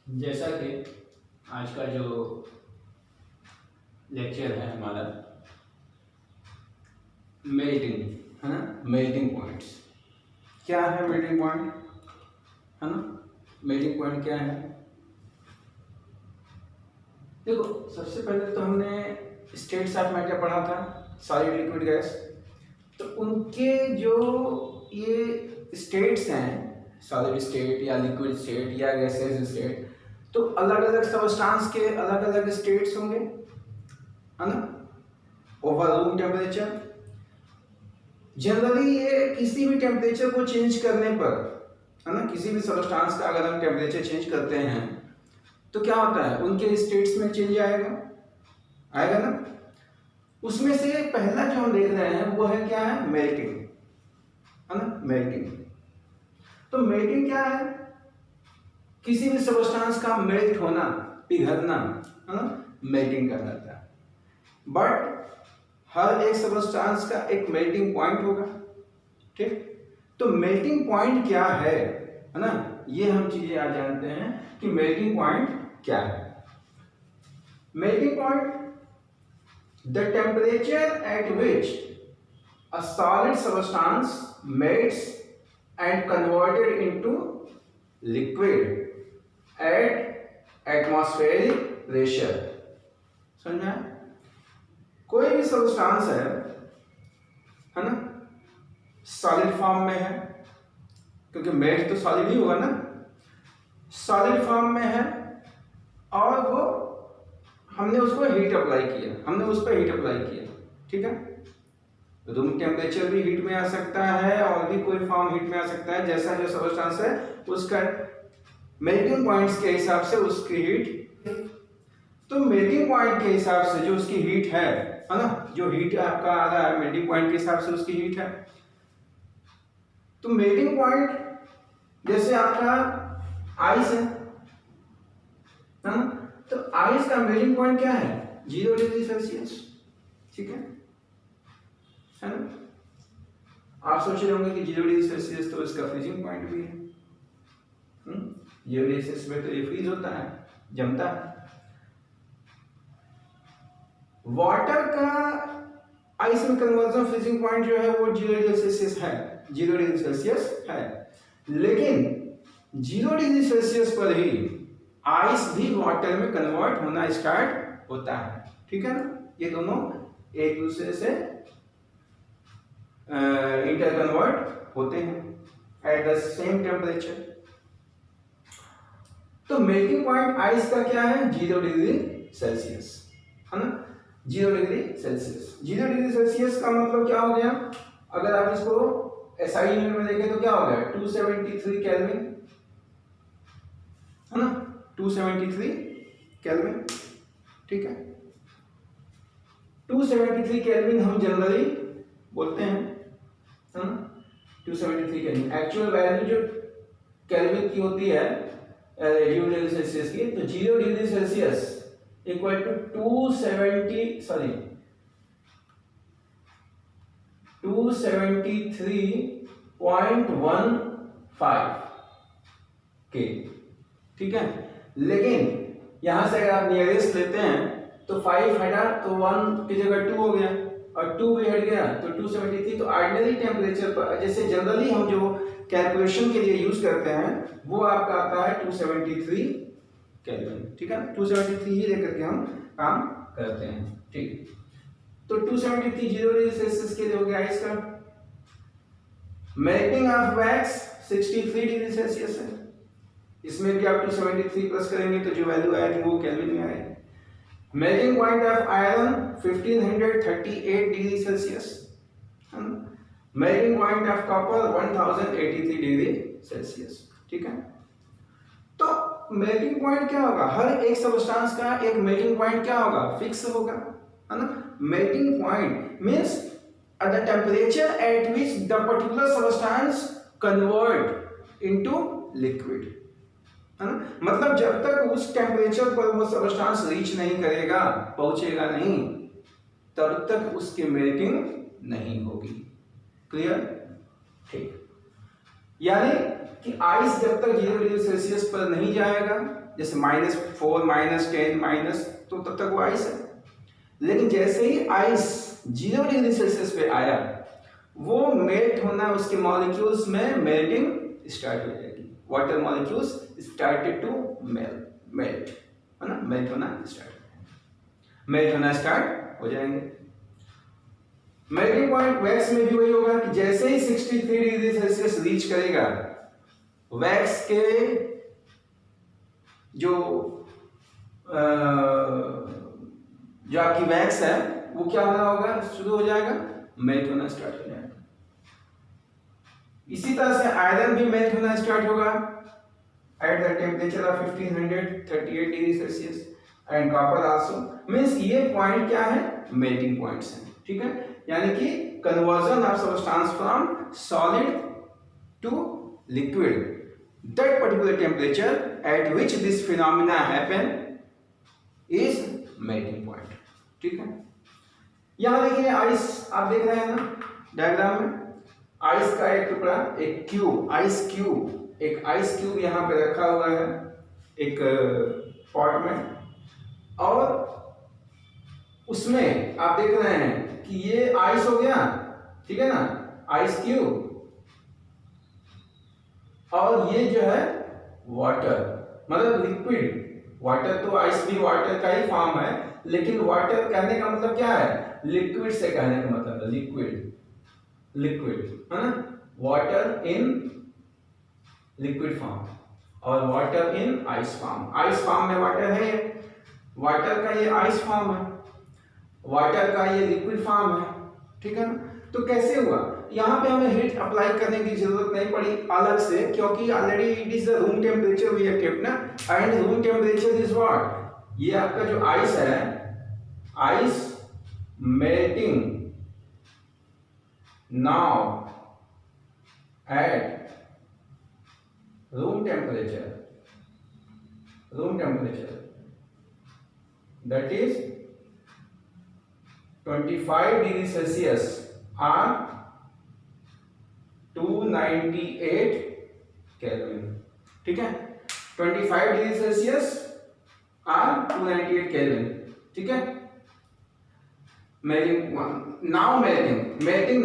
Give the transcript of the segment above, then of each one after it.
जैसा कि आज का जो लेक्चर है हमारा मेल्टिंग है ना, मेल्टिंग पॉइंट्स क्या है, मेल्टिंग पॉइंट है ना। मेल्टिंग पॉइंट क्या है, देखो सबसे पहले तो हमने स्टेट्स ऑफ मैटर पढ़ा था, सॉलिड लिक्विड गैस। तो उनके जो ये स्टेट्स हैं, सॉलिड स्टेट या लिक्विड स्टेट या गैसेस स्टेट, तो अलग अलग सबस्टांस के अलग अलग स्टेट्स होंगे है ना, ओवर रूम टेम्परेचर। जनरली ये किसी भी टेम्परेचर को चेंज करने पर है ना, किसी भी सबस्टांस का अगर हम टेम्परेचर चेंज करते हैं तो क्या होता है, उनके स्टेट्स में चेंज आएगा ना। उसमें से पहला जो हम देख रहे हैं वो है क्या है, मेल्टिंग है ना, मेल्टिंग। तो मेल्टिंग क्या है, किसी भी सबस्टांस का मेल्ट होना, पिघलना है ना, मेल्टिंग कहलाता है। बट हर एक सबस्टांस का एक मेल्टिंग पॉइंट होगा, ठीक। तो मेल्टिंग पॉइंट क्या है ना, ये हम चीजें आज जानते हैं कि मेल्टिंग पॉइंट क्या है। Melting point, the temperature at which a solid substance melts and converted into liquid at atmospheric pressure। समझा? कोई भी सबस्टांस है ना, सॉलिड फॉर्म में है, क्योंकि मेल्ट तो सॉलिड ही होगा ना, सॉलिड फॉर्म में है और वो हमने उसको हीट अप्लाई किया, ठीक है। रूम टेम्परेचर भी हीट में आ सकता है और भी कोई फॉर्म हीट में आ सकता है, जैसा जो सबस्टांस है उसका मेल्टिंग पॉइंट्स के हिसाब से उसकी हीट। तो मेल्टिंग पॉइंट के हिसाब से जो उसकी हीट है ना, जो हीट आपका आ रहा है मेल्टिंग पॉइंट के हिसाब से उसकी हीट है। तो मेल्टिंग पॉइंट जैसे आपका आइस है ना, तो आइस का मेल्टिंग पॉइंट क्या है, 0 डिग्री सेल्सियस, ठीक है ना। आप सोच रहे होंगे कि 0 डिग्री सेल्सियस तो इसका फ्रीजिंग पॉइंट भी है। 0 डिग्री सेल्सियस में तो ये फ्रीज होता है, जमता है। वाटर का आइस में कन्वर्जन फ्रीजिंग पॉइंट जो है वो 0 डिग्री सेल्सियस है, 0 डिग्री सेल्सियस है। लेकिन 0 डिग्री सेल्सियस पर ही आइस भी वाटर में कन्वर्ट होना स्टार्ट होता है, ठीक है ना। ये दोनों एक दूसरे से इंटर कन्वर्ट होते हैं एट द सेम टेम्परेचर। तो मेल्टिंग पॉइंट आइस का क्या है, 0 डिग्री सेल्सियस है ना, 0 डिग्री सेल्सियस। 0 डिग्री सेल्सियस का मतलब क्या हो गया, अगर आप इसको एसआई यूनिट में देखें तो क्या हो गया, 273 केल्विन है ना, 273 केल्विन, ठीक है। 273 केल्विन हम जनरली बोलते हैं 273 केल्विन। एक्चुअल वैल्यू जो केल्विन की होती है 0 डिग्री सेल्सियस की, तो 0 डिग्री सेल्सियस इक्वल टू 273.15 के, ठीक है। लेकिन यहां से अगर आप नियरेस्ट लेते हैं तो 5 हटा तो 1 की जगह 2 हो गया और 2 भी हट गया तो 273। तो ऑर्डिनरी टेम्परेचर पर जैसे जनरली हम जो कैलकुलेशन के लिए यूज करते हैं वो आपका आता है 273 केल्विन, ठीक है। 273 ही लेकर के हम काम करते हैं, ठीक। तो 273 0 डिग्री सेल्सियस के लिए हो गया इसका। Melting of wax 63 degree Celsius है, इसमें भी आप 273 प्लस करेंगे तो जो वैल्यू आएगी वो केल्विन में आएगी। Melting point of iron 1538 degree Celsius, melting point of copper 1083 degree Celsius, ठीक है। तो मेल्टिंग पॉइंट क्या होगा, हर एक सबस्टांस का एक मेल्टिंग पॉइंट क्या होगा, फिक्स होगा है ना। Melting point means the temperature at which the particular substance convert into liquid है ना। मतलब जब तक उस टेम्परेचर पर वो सबस्टांस रीच नहीं करेगा, पहुंचेगा नहीं, तब तक उसकी मेल्टिंग नहीं होगी। क्लियर, ठीक। यानी कि आइस जब तक 0 डिग्री सेल्सियस पर नहीं जाएगा जैसे -4 -10 माइनस, तो तब तक वो आइस है। लेकिन जैसे ही आइस 0 डिग्री सेल्सियस पे आया, वो मेल्ट होना, उसके मॉलिक्यूल्स में मेल्टिंग स्टार्ट हो जाएगी। Water molecules started to melt, है ना, मेल्ट होना स्टार्ट हो जाएंगे। मेल्टिंग पॉइंट वैक्स में भी वही होगा कि जैसे ही 63 डिग्री सेल्सियस रीच करेगा, वैक्स के जो आपकी वैक्स है वो क्या होना होगा, शुरू हो जाएगा, मेल्ट होना स्टार्ट हो जाएगा। इसी तरह से आयरन भी मेल्ट होना स्टार्ट होगा at the temperature of 1538 degree Celsius, and copper also. Means ये पॉइंट क्या है, मेल्टिंग पॉइंट्स हैं, ठीक है। यानी कि conversion of substance from solid to liquid, that particular temperature at which this phenomena happen is melting point, ठीक है। यहां देखिए आइस, आप देख रहे हैं ना डायग्राम में, आइस का एक टुकड़ा, एक क्यूब, आइस क्यूब, एक आइस क्यूब यहां पे रखा हुआ है एक पॉट में, और उसमें आप देख रहे हैं कि ये आइस हो गया, ठीक है ना, आइस क्यूब, और ये जो है वाटर, मतलब लिक्विड। वाटर तो आइस भी वाटर का ही फॉर्म है, लेकिन वाटर कहने का मतलब क्या है, लिक्विड से कहने का मतलब है लिक्विड, है ना, वाटर इन लिक्विड फॉर्म और water in ice form. Ice form में वाटर है, वाटर का ये आइस फॉर्म है, वाटर का ये लिक्विड फॉर्म है, ठीक है ना। तो कैसे हुआ, यहाँ पे हमें हीट अप्लाई करने की जरूरत नहीं पड़ी अलग से, क्योंकि already it is the room temperature we have kept ना, and room temperature is what, ये आपका जो आइस है, ice melting now at room temperature that is 25 degree Celsius और 298 केल्विन, ठीक है, 25 डिग्री सेल्सियस और 298 केल्विन, ठीक है। मेल्टिंग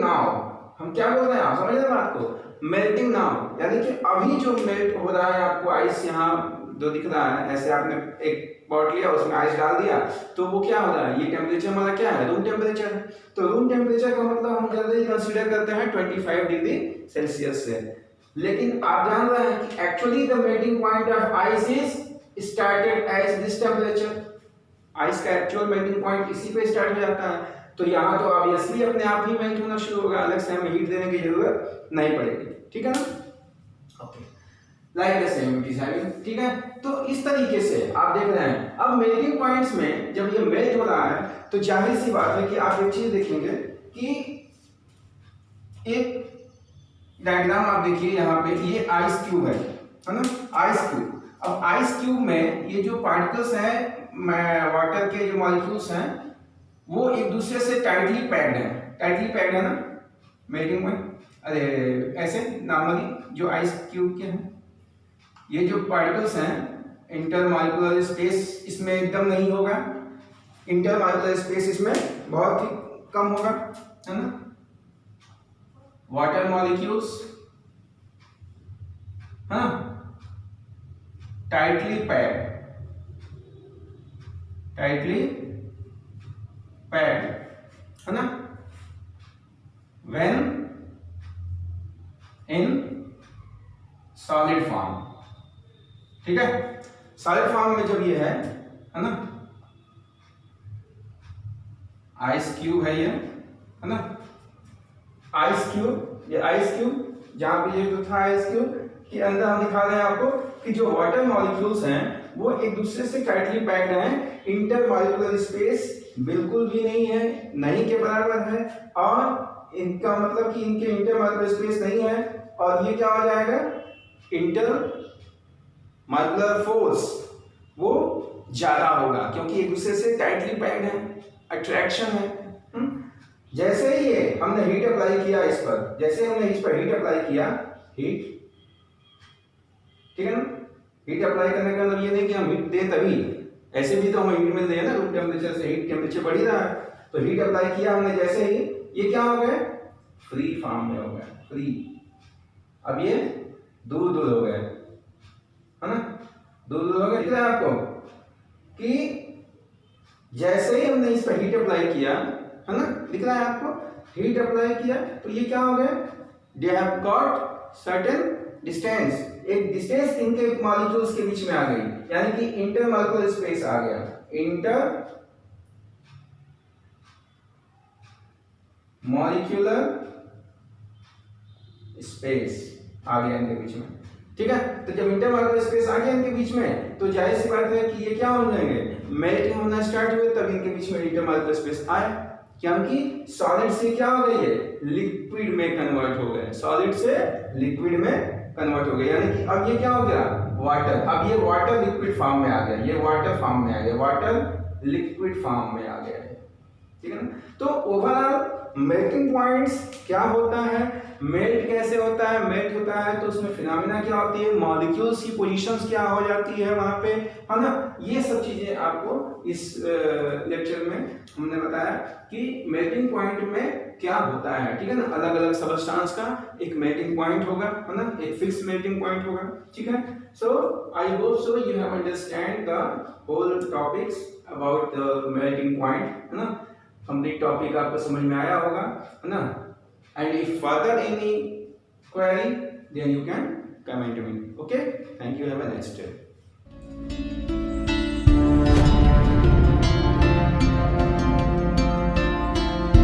नाउ, हम क्या बोल रहे हैं, आप समझ रहे हैं बात को, मेल्टिंग नाउ यानी कि अभी जो मेल्ट हो रहा है, आपको आइस यहाँ जो दिख रहा है, ऐसे आपने एक पॉट लिया, उसमें आइस डाल दिया, तो वो क्या हो रहा है, ये टेम्परेचर हमारा क्या है, रूम टेम्परेचर है। तो रूम टेम्परेचर का मतलब हम जनरली कंसीडर करते हैं 25 डिग्री सेल्सियस से, लेकिन आप जान रहे हैं कि actually the melting point of ice is started as this temperature. Ice का एक्चुअल मेल्टिंग पॉइंट इसी पे स्टार्ट हो जाता है, तो यहाँ तो ऑब्वियसली अपने आप ही मेल्ट होना शुरू होगा, अलग से हमें हीट देने की जरूरत नहीं पड़ेगी, ठीक है ना। Okay, like the same it is having, ठीक है। तो इस तरीके से आप देख रहे हैं, अब मेल्टिंग पॉइंट्स में जब ये मेल्ट हो रहा है, तो जाहिर सी बात है कि आप एक चीज देखेंगे कि एक डायग्राम आप देखिए यहाँ पे, ये आइस क्यूब है ना, आइस क्यूब। अब आइस क्यूब में ये जो पार्टिकल्स हैं, वाटर के जो मॉलिक्यूल्स हैं, वो एक दूसरे से टाइटली पैक्ड है ना मेल्टिंग पॉइंट। अरे ऐसे नॉर्मली जो आइस क्यूब के हैं, ये जो पार्टिकल्स हैं, इंटरमॉलिक्यूलर स्पेस इसमें एकदम नहीं होगा, इंटरमॉलिक्यूलर स्पेस इसमें बहुत ही कम होगा, है ना। वाटर मॉलिक्यूल्स, हाँ, टाइटली पैक्ड, है ना, व्हेन इन सॉलिड फॉर्म, ठीक है। सॉलिड फॉर्म में जब ये है ना, आइस क्यूब है ये, है ना, आइस क्यूब, ये आइस क्यूब, जहां पे ये जो था आइस क्यूब के अंदर हम दिखा रहे हैं आपको कि जो वाटर मॉलिक्यूल्स हैं वो एक दूसरे से टाइटली पैक्ड हैं, इंटरमॉलिक्यूलर स्पेस बिल्कुल भी नहीं है, नहीं के बराबर है, और इनका मतलब कि इनके इंटरमॉलिक्यूलर स्पेस नहीं है, और ये क्या हो जाएगा, इंटरमॉलिक्यूलर फोर्स वो ज्यादा होगा, क्योंकि एक दूसरे से टाइटली पैक्ड है, अट्रैक्शन है। जैसे ही ये हमने हीट अप्लाई किया इस पर, जैसे हमने इस पर हीट अप्लाई किया, हीट, ठीक है ना, हीट अप्लाई करने का मतलब ये नहीं कि हम हीट दें तभी, ऐसे भी तो हम हीट मिल रही है ना, रूम टेम्परेचर से हीट टेम्परेचर बढ़ ही रहा है, तो हीट अप्लाई किया हमने जैसे ही, ये क्या हो गए, फ्री फॉर्म में हो गए, फ्री। अब ये दूर दूर हो गए, है ना, दूर दूर हो गए। दिख रहा है आपको कि जैसे ही हमने इस पर हीट अप्लाई किया, है ना, दिख रहा है आपको, हीट अप्लाई किया तो ये क्या हो गए, they have got certain distance, एक डिस्टेंस इनके मॉलिक्यूल्स के बीच में आ गई, यानी कि इंटरमॉलिक्यूलर स्पेस आ गया, इंटर मॉलिक्यूलर स्पेस आ गया इनके बीच में, ठीक है। तो जब इंटरमॉलिक्यूलर स्पेस आ गया इनके बीच में, तो जाहिर सी बात है कि ये क्या हो जाएंगे, मेल्टिंग होना स्टार्ट हुए, तब इनके बीच में इंटरमॉलिक्यूलर स्पेस आए, क्योंकि सॉलिड से क्या हो गई है, लिक्विड में कन्वर्ट हो गए, सॉलिड से लिक्विड में कन्वर्ट हो गए, यानी कि अब ये क्या हो गया, वाटर। अब ये वाटर लिक्विड फॉर्म में आ गया, ये वाटर फॉर्म में आ गया, वाटर लिक्विड फॉर्म में आ गया है, ठीक है ना। तो ओवरऑल मेल्टिंग पॉइंट्स क्या होता है, मेल्ट कैसे होता है, मेल्ट होता है तो उसमें फिनोमेना क्या होती है, मॉलिक्यूल्स की पोजीशंस क्या हो जाती है वहां पे, है ना, ये सब चीजें आपको इस लेक्चर में हमने बताया कि मेल्टिंग पॉइंट में क्या होता है, ठीक है ना। अलग अलग सबस्टेंस का एक मेल्टिंग पॉइंट होगा, है ना, एक फिक्स मेल्टिंग पॉइंट होगा, ठीक है। So I hope so you have understand the whole topics about the melting point, है ना, कंप्लीट टॉपिक आपको समझ में आया होगा, है ना। And if further any query, then you can comment me. Okay? Thank you. Have a nice day.